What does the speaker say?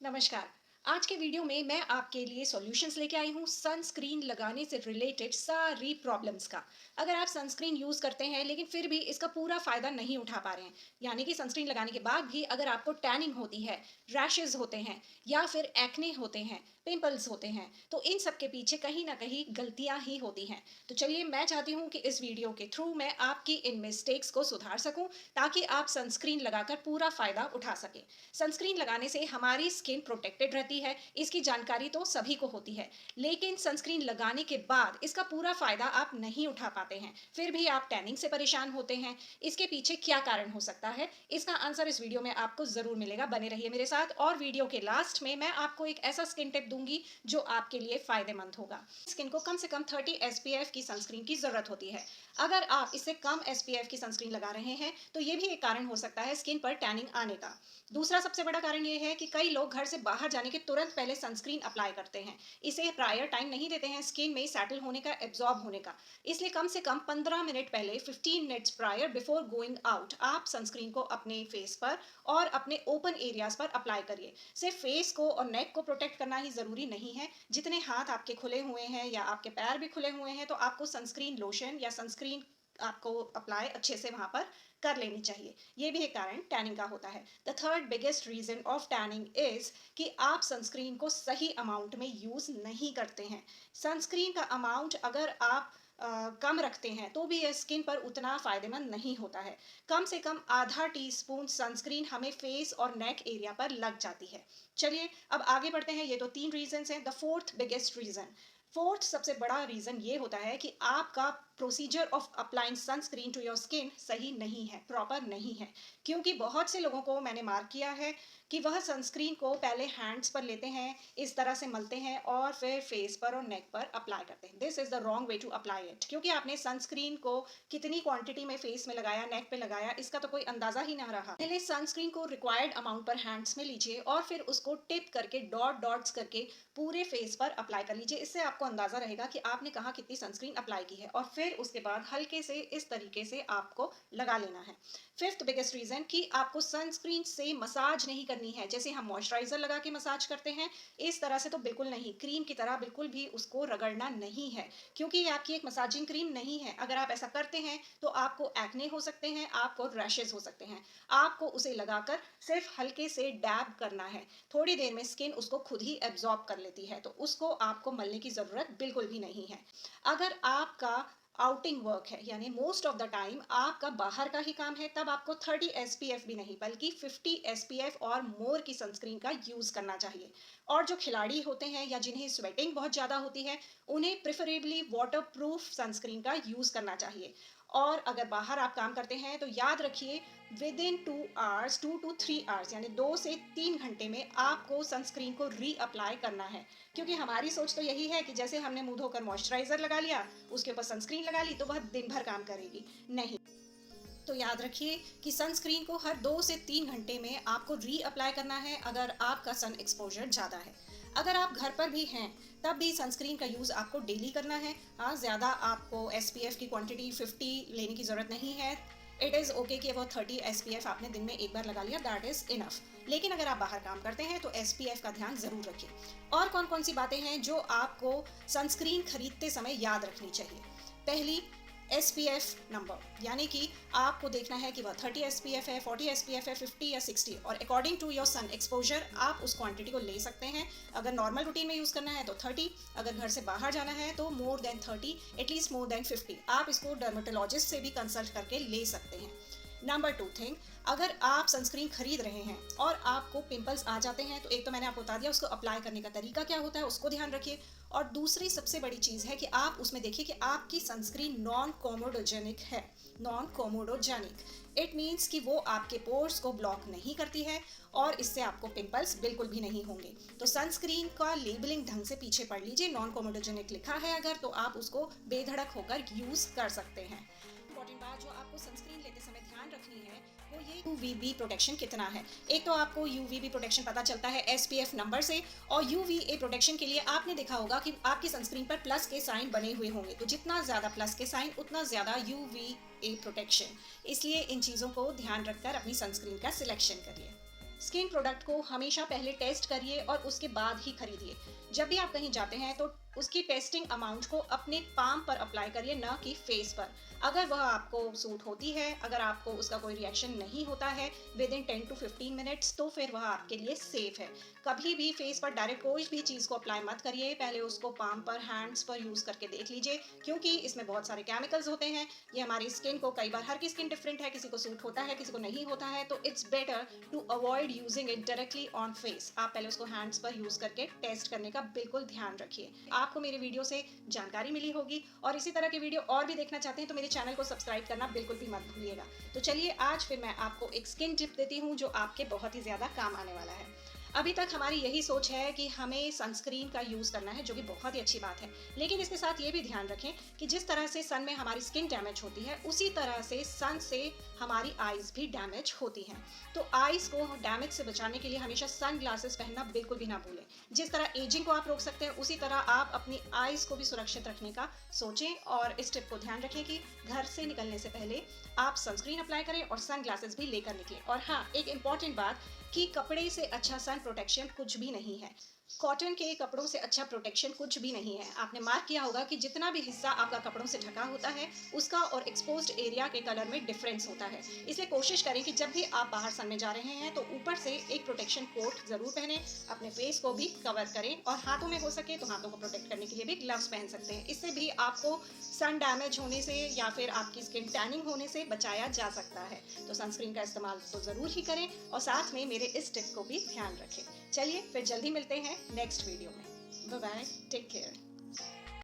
नमस्कार। आज के वीडियो में मैं आपके लिए सॉल्यूशंस लेके आई हूँ सनस्क्रीन लगाने से रिलेटेड सारी प्रॉब्लम्स का। अगर आप सनस्क्रीन यूज़ करते हैं लेकिन फिर भी इसका पूरा फ़ायदा नहीं उठा पा रहे हैं, यानी कि सनस्क्रीन लगाने के बाद भी अगर आपको टैनिंग होती है, रैशेज़ होते हैं या फिर एक्ने होते हैं, पिंपल्स होते हैं, तो इन सब के पीछे कहीं न कहीं गलतियाँ ही होती हैं। तो चलिए मैं चाहती हूँ कि इस वीडियो के थ्रू मैं आपकी इन मिस्टेक्स को सुधार सकूँ, ताकि आप सनस्क्रीन लगाकर पूरा फ़ायदा उठा सकें। सनस्क्रीन लगाने से हमारी स्किन प्रोटेक्टेड रहती है, इसकी जानकारी तो सभी को होती है, लेकिन सनस्क्रीन लगाने के बाद इसका पूरा फायदा आप नहीं उठा पाते हैं, फिर भी आप टैनिंग से परेशान होते हैं। इसके पीछे क्या कारण हो सकता है, इसका आंसर इस वीडियो में आपको जरूर मिलेगा। बने रहिए मेरे साथ और वीडियो के लास्ट में मैं आपको एक ऐसा स्किन टिप दूंगी जो आपके लिए फायदेमंद होगा। स्किन को कम से कम 30 SPF की सनस्क्रीन की जरूरत होती है। अगर आप इससे कम SPF की सनस्क्रीन लगा रहे हैं तो ये भी एक कारण हो सकता है स्किन पर टैनिंग आने का। दूसरा सबसे बड़ा कारण ये है कि कई लोग घर से बाहर जाने के तुरंत पहले सनस्क्रीन अप्लाई करते हैं। इसे प्रायर टाइम नहीं देते हैं स्किन में सेटल होने का, एब्जॉर्ब होने का। इसलिए कम से कम 15 मिनट पहले, 15 minutes prior before going out, आप सनस्क्रीन को अपने फेस पर और अपने ओपन एरियाज पर अप्लाई करिए। सिर्फ फेस को और नेक को प्रोटेक्ट करना ही जरूरी नहीं है। जितने हाथ आपके खुले हुए हैं या आपके पैर भी खुले हुए हैं, तो आपको सनस्क्रीन लोशन या सनस्क्रीन आपको अप्लाई अच्छे से वहां पर कर लेनी चाहिए। ये भी एक कारण टैनिंग का होता है। The third biggest reason of tanning is कि आप सनस्क्रीन को सही अमाउंट में यूज नहीं करते हैं। सनस्क्रीन का अमाउंट अगर आप कम रखते हैं तो भी यह स्किन पर उतना फायदेमंद नहीं होता है। कम से कम आधा टीस्पून सनस्क्रीन हमें फेस और नेक एरिया पर लग जाती है। चलिए अब आगे बढ़ते हैं। ये तो 3 रीजंस हैं। The fourth biggest reason, fourth सबसे बड़ा रीजन ये होता है कि आपका procedure of applying sunscreen to your skin सही नहीं है, प्रॉपर नहीं है। क्योंकि बहुत से लोगों को मैंने मार्क किया है कि वह सनस्क्रीन को पहले हैंड्स पर लेते हैं, इस तरह से मलते हैं और फिर फेस पर और नेक पर अप्लाई करते हैं। This is the wrong way to apply it, क्योंकि आपने सनस्क्रीन को कितनी क्वांटिटी में फेस में लगाया, नेक पे लगाया, इसका तो कोई अंदाजा ही ना रहा। पहले सनस्क्रीन को रिक्वायर्ड अमाउंट पर हैंड्स में लीजिए और फिर उसको टिप करके डॉट डॉट्स करके पूरे फेस पर अप्लाई कर लीजिए। इससे आपको अंदाजा रहेगा कि आपने कहाँ कितनी सनस्क्रीन अप्लाई की है और फिर उसके बाद हल्के से इस तरीके से आपको लगा लेना है। फिफ्थ बिगेस्ट रीजन कि आपको सनस्क्रीन से मसाज नहीं करनी है। जैसे हम मॉइस्चराइजर लगा के मसाज करते हैं, इस तरह से तो बिल्कुल नहीं, क्रीम की तरह बिल्कुल भी उसको रगड़ना नहीं है, क्योंकि ये आपकी एक मसाजिंग क्रीम नहीं है। अगर आप ऐसा करते हैं तो आपको एक्ने हो सकते हैं, आपको रैशेज हो सकते हैं। आपको उसे लगाकर सिर्फ हल्के से डैब करना है। थोड़ी देर में स्किन उसको खुद ही एब्जॉर्ब कर लेती है, तो उसको आपको मलने की जरूरत बिल्कुल भी नहीं है। अगर आपका आउटिंग वर्क है, यानी मोस्ट ऑफ द टाइम आपका बाहर का ही काम है, तब आपको 30 SPF भी नहीं बल्कि 50 SPF और मोर की सनस्क्रीन का यूज करना चाहिए। और जो खिलाड़ी होते हैं या जिन्हें स्वेटिंग बहुत ज़्यादा होती है, उन्हें प्रेफरेबली वाटर प्रूफ सनस्क्रीन का यूज करना चाहिए। और अगर बाहर आप काम करते हैं तो याद रखिए, with in 2 hours, 2 to 3 hours, यानी 2 से 3 घंटे में आपको सनस्क्रीन को रीअप्लाई करना है। क्योंकि हमारी सोच तो यही है कि जैसे हमने मुंह धोकर मॉइस्चराइजर लगा लिया, उसके ऊपर सनस्क्रीन लगा ली, तो वह दिन भर काम करेगी। नहीं, तो याद रखिए कि सनस्क्रीन को हर 2 से 3 घंटे में आपको रीअप्लाई करना है अगर आपका सन एक्सपोजर ज़्यादा है। अगर आप घर पर भी हैं तब भी सनस्क्रीन का यूज़ आपको डेली करना है। हाँ, ज़्यादा आपको SPF की क्वांटिटी 50 लेने की ज़रूरत नहीं है। इट इज़ ओके कि वो 30 SPF आपने दिन में एक बार लगा लिया, दैट इज़ इनफ। लेकिन अगर आप बाहर काम करते हैं तो SPF का ध्यान ज़रूर रखिए। और कौन कौन सी बातें हैं जो आपको सनस्क्रीन खरीदते समय याद रखनी चाहिए। पहली, SPF नंबर, यानी कि आपको देखना है कि वह 30 SPF है, 40 SPF है, 50 या 60, और according to your sun exposure आप उस क्वांटिटी को ले सकते हैं। अगर नॉर्मल रूटीन में यूज़ करना है तो 30, अगर घर से बाहर जाना है तो more than 30, at least more than 50। आप इसको डर्मेटोलॉजिस्ट से भी कंसल्ट करके ले सकते हैं। नंबर 2 थिंग, अगर आप सनस्क्रीन खरीद रहे हैं और आपको पिंपल्स आ जाते हैं, तो एक तो मैंने आपको बता दिया उसको अप्लाई करने का तरीका क्या होता है, उसको ध्यान रखिए। और दूसरी सबसे बड़ी चीज़ है कि आप उसमें देखिए कि आपकी सनस्क्रीन नॉन कोमोडोजेनिक है। नॉन कोमोडोजेनिक इट मीन्स कि वो आपके पोर्स को ब्लॉक नहीं करती है और इससे आपको पिंपल्स बिल्कुल भी नहीं होंगे। तो सनस्क्रीन का लेबलिंग ढंग से पीछे पढ़ लीजिए। नॉन कोमोडोजेनिक लिखा है अगर, तो आप उसको बेधड़क होकर यूज़ कर सकते हैं। इंपॉर्टेंट बात जो आपको सनस्क्रीन लेते समय ध्यान रखनी है वो ये UVB प्रोटेक्शन कितना है। एक तो आपको UVB प्रोटेक्शन पता चलता है SPF नंबर से, और UVA प्रोटेक्शन के लिए आपने देखा होगा कि आपकी सनस्क्रीन पर प्लस के साइन बने हुए होंगे, तो जितना ज़्यादा प्लस के साइन उतना ज़्यादा UVA प्रोटेक्शन। इसलिए इन चीज़ों को ध्यान रखकर अपनी सनस्क्रीन का सिलेक्शन करिए। स्किन प्रोडक्ट को हमेशा पहले टेस्ट करिए और उसके बाद ही खरीदिए। जब भी आप कहीं जाते हैं तो उसकी टेस्टिंग अमाउंट को अपने पाम पर अप्लाई करिए, ना कि फेस पर। अगर वह आपको सूट होती है, अगर आपको उसका कोई रिएक्शन नहीं होता है विद इन 10 टू 15 मिनट्स, तो फिर वह आपके लिए सेफ है। कभी भी फेस पर डायरेक्ट कोई भी चीज़ को अप्लाई मत करिए, पहले उसको पाम पर, हैंड्स पर यूज़ करके देख लीजिए, क्योंकि इसमें बहुत सारे केमिकल्स होते हैं। ये हमारी स्किन को, कई बार हर की स्किन डिफरेंट है, किसी को सूट होता है, किसी को नहीं होता है, तो it's better to avoid using it directly on face. आप पहले उसको हैंड्स पर यूज़ करके टेस्ट करने का बिल्कुल ध्यान रखिए। आपको मेरे वीडियो से जानकारी मिली होगी, और इसी तरह के वीडियो और भी देखना चाहते हैं तो मेरे चैनल को सब्सक्राइब करना बिल्कुल भी मत भूलिएगा। तो चलिए आज फिर मैं आपको एक स्किन टिप देती हूँ जो आपके बहुत ही ज़्यादा काम आने वाला है। अभी तक हमारी यही सोच है कि हमें सनस्क्रीन का यूज़ करना है, जो कि बहुत ही अच्छी बात है, लेकिन इसके साथ ये भी ध्यान रखें कि जिस तरह से सन में हमारी स्किन डैमेज होती है, उसी तरह से सन से हमारी आइज़ भी डैमेज होती हैं। तो आइज़ को डैमेज से बचाने के लिए हमेशा सन ग्लासेस पहनना बिल्कुल भी ना भूलें। जिस तरह एजिंग को आप रोक सकते हैं, उसी तरह आप अपनी आइज़ को भी सुरक्षित रखने का सोचें, और इस टिप को ध्यान रखें कि घर से निकलने से पहले आप सनस्क्रीन अप्लाई करें और सन ग्लासेस भी लेकर निकलें। और हाँ, एक इम्पॉर्टेंट बात कि कपड़े से अच्छा सन प्रोटेक्शन कुछ भी नहीं है। कॉटन के कपड़ों से अच्छा प्रोटेक्शन कुछ भी नहीं है। आपने मार्क किया होगा कि जितना भी हिस्सा आपका कपड़ों से ढका होता है, उसका और एक्सपोज्ड एरिया के कलर में डिफरेंस होता है। इसलिए कोशिश करें कि जब भी आप बाहर सन में जा रहे हैं तो ऊपर से एक प्रोटेक्शन कोट ज़रूर पहनें, अपने फेस को भी कवर करें, और हाथों में हो सके तो हाथों को प्रोटेक्ट करने के लिए भी ग्लव्स पहन सकते हैं। इससे भी आपको सन डैमेज होने से या फिर आपकी स्किन टैनिंग होने से बचाया जा सकता है। तो सनस्क्रीन का इस्तेमाल तो ज़रूर ही करें, और साथ में मेरे इस टिप को भी ध्यान रखें। चलिए फिर जल्दी मिलते हैं नेक्स्ट वीडियो में। Bye bye, take care.